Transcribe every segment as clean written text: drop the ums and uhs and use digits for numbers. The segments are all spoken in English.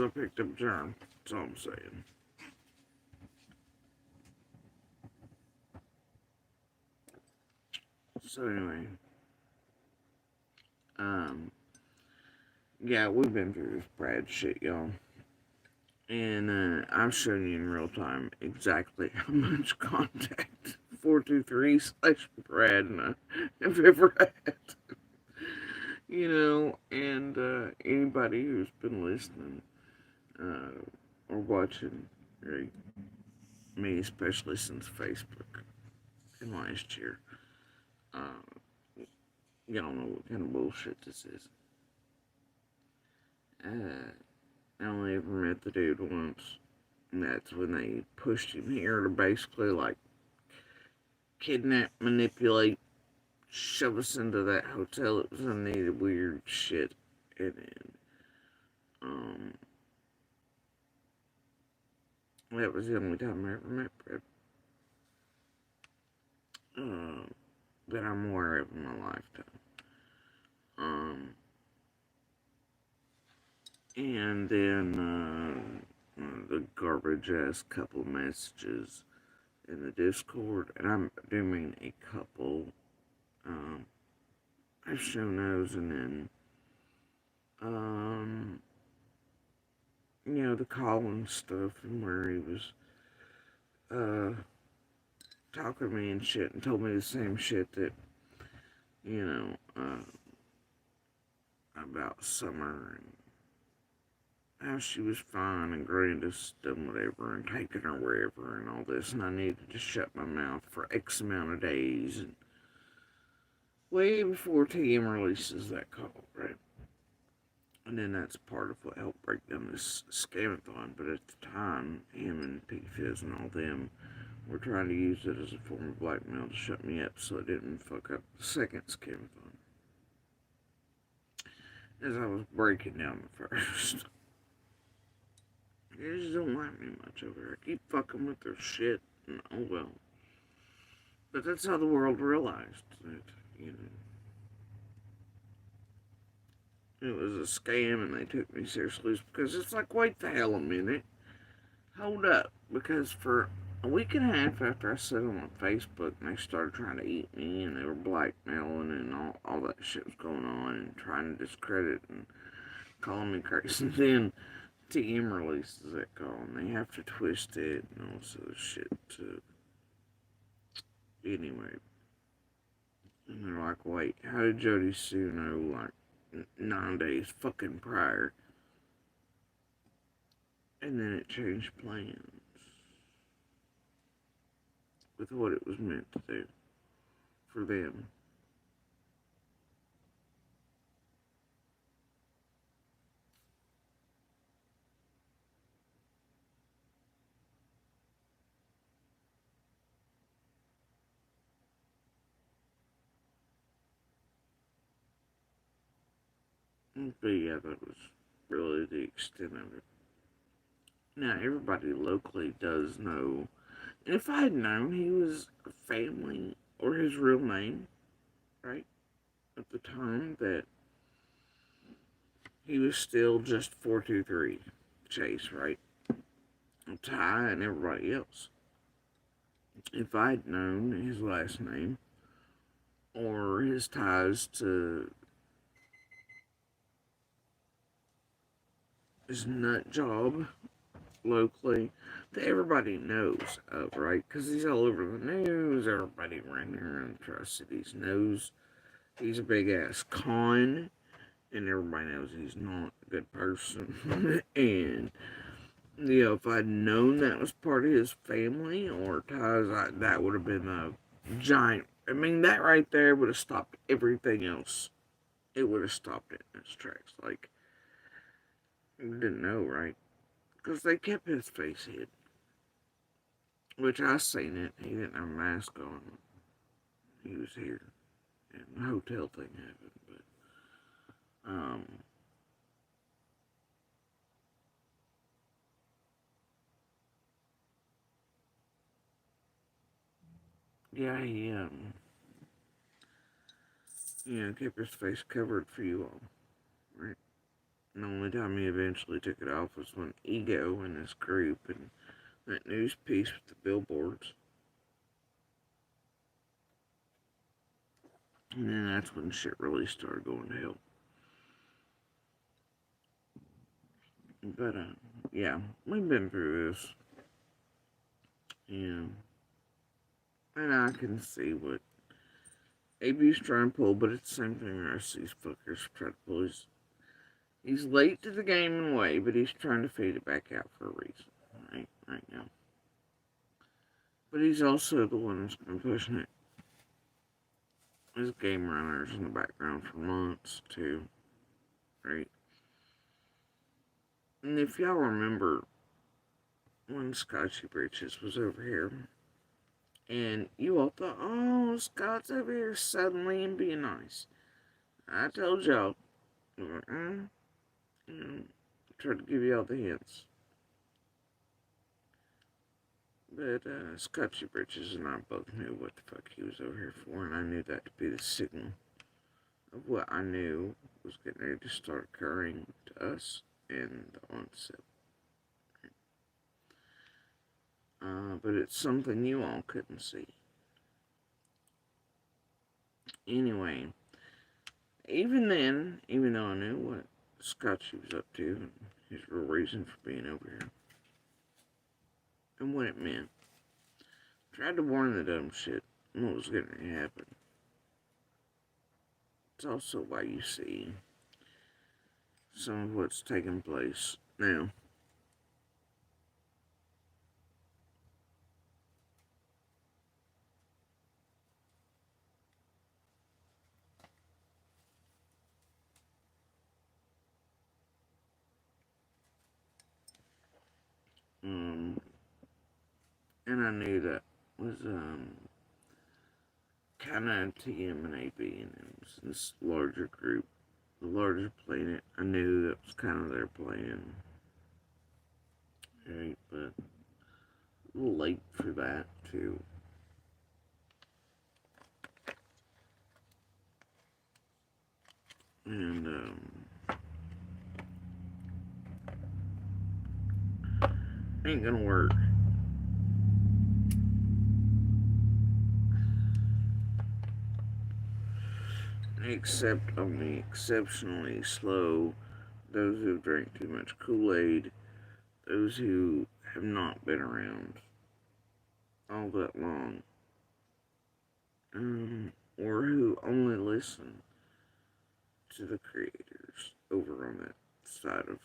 I picked up a germ. That's all I'm saying. So anyway, um, yeah, we've been through this Brad shit, y'all. And I'm showing you in real time exactly how much contact 423 slash Brad and I have ever had. And anybody who's been listening or watching right, me, especially since Facebook in last year, y'all know what kind of bullshit this is. I only ever met the dude once, and that's when they pushed him here to basically like kidnap, manipulate, shove us into that hotel. It was unneeded weird shit. And then, um, that was the only time I ever met Brad. Uh, that I'm aware of in my lifetime. Um, and then, the garbage ass couple messages in the Discord, and I do mean a couple. Um, I've shown those, and then, um, the Collins stuff, and where he was, talking to me and shit, and told me the same shit that, you know, about Summer, and how she was fine and grandest and whatever, and taking her wherever, and all this, and I needed to shut my mouth for X amount of days, and way before TM releases that call, right? And then that's part of what helped break down this scamathon. But at the time, him and P-Fizz and all them were trying to use it as a form of blackmail to shut me up so it didn't fuck up the second scamathon. As I was breaking down the first. They just don't like me much over here. I keep fucking with their shit, and oh well. But that's how the world realized that, you know, it was a scam and they took me seriously because it's like, wait the hell a minute. Hold up. Because for a week and a half after I said on Facebook and they started trying to eat me and they were blackmailing and all that shit was going on and trying to discredit and calling me crazy. And then TM releases that call and they have to twist it and all this other shit to. Anyway. And they're like, wait, how did Jody Sue know like 9 days fucking prior? And then it changed plans with what it was meant to do for them. But yeah, that was really the extent of it. Now, everybody locally does know. And if I had known he was a family or his real name, right, at the time that he was still just 423 Chase, right? Ty and everybody else. If I'd known his last name or his ties to his nut job locally that everybody knows of, right? Because he's all over the news. Everybody around here in the Tri-Cities knows he's a big ass con, and everybody knows he's not a good person. And if I'd known that was part of his family or ties, that would have been a giant. I mean, that right there would have stopped everything else. It would have stopped it in its tracks. Like, you didn't know, right? Because they kept his face hid. Which I seen it. He didn't have a mask on. He was here. And the hotel thing happened. But, yeah, he, kept his face covered for you all. Right? And the only time he eventually took it off was when Ego and his group and that news piece with the billboards. And then that's when shit really started going to hell. But, yeah, we've been through this. Yeah. And I can see what AB's trying to pull, but it's the same thing the rest of these fuckers try to pull. He's late to the game in a way, but he's trying to fade it back out for a reason. Right now. But he's also the one that's been pushing it. His game runners in the background for months, too. Right? And if y'all remember when Scotchy Britches was over here, and you all thought, oh, Scott's over here suddenly and being nice. I told y'all, tried to give you all the hints. But Scotchy Britches and I both knew what the fuck he was over here for, and I knew that to be the signal of what I knew was getting ready to start occurring to us and the onset. But it's something you all couldn't see. Anyway, even then, even though I knew what Scotchy was up to and his real reason for being over here and what it meant, tried to warn the dumb shit and what was going to happen. It's also why you see some of what's taking place now. And I knew that was kind of TM and AB, and it was this larger group, the larger planet. I knew that was kind of their plan, right? But a little late for that too. And ain't gonna work. Except on the exceptionally slow, those who drink too much Kool-Aid, those who have not been around all that long, or who only listen to the creators over on that side of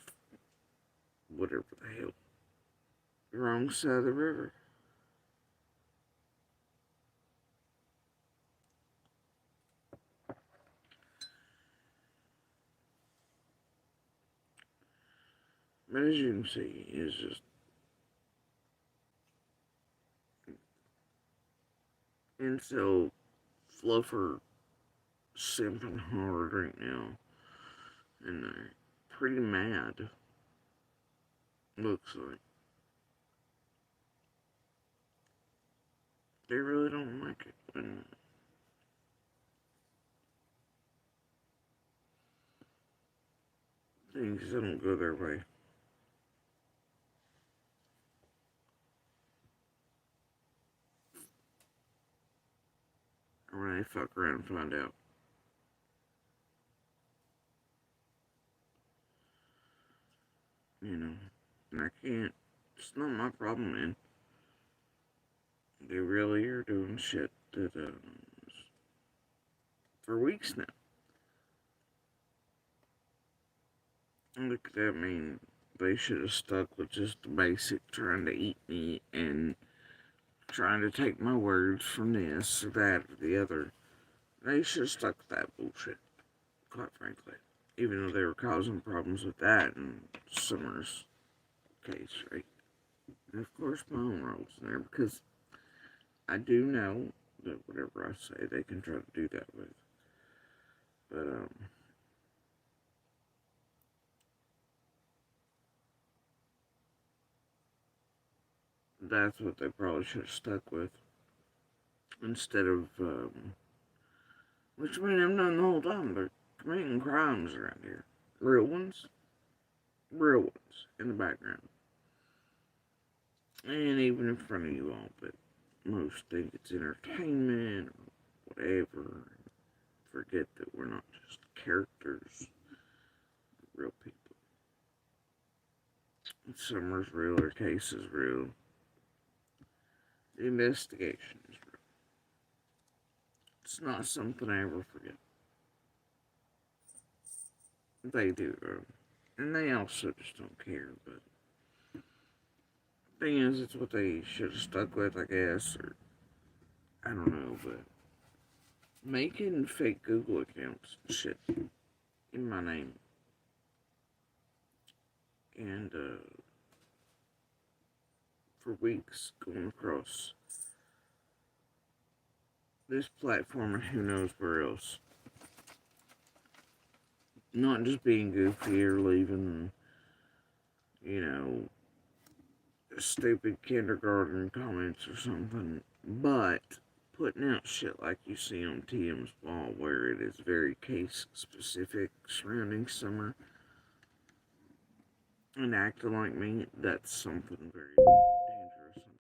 whatever the hell, the wrong side of the river. But as you can see, it's just incel fluffer simping hard right now, and they're pretty mad. Looks like they really don't like it when things don't go their way. Or when they fuck around and find out. You know, and I can't. It's not my problem, man. They really are doing shit that for weeks now. Look at that, I mean, they should have stuck with just the basic trying to eat me and trying to take my words from this or that or the other. They should have stuck with that bullshit, quite frankly. Even though they were causing problems with that in Summer's case, right? And of course, my own role's in there because I do know that whatever I say, they can try to do that with. But, that's what they probably should have stuck with. Instead of, which I mean, I've known the whole time, they're committing crimes around here. Real ones. real ones in the background. And even in front of you all, but most think it's entertainment or whatever. Forget that we're not just characters, real people. Summer's real, her case is real. The investigation is real. It's not something I ever forget. They do, and they also just don't care, but the thing is, it's what they should have stuck with, I guess, or I don't know, but making fake Google accounts and shit in my name, and for weeks going across this platform and who knows where else. Not just being goofy or leaving, stupid kindergarten comments or something, but putting out shit like you see on TM's wall where it is very case specific surrounding Summer and acting like me, that's something very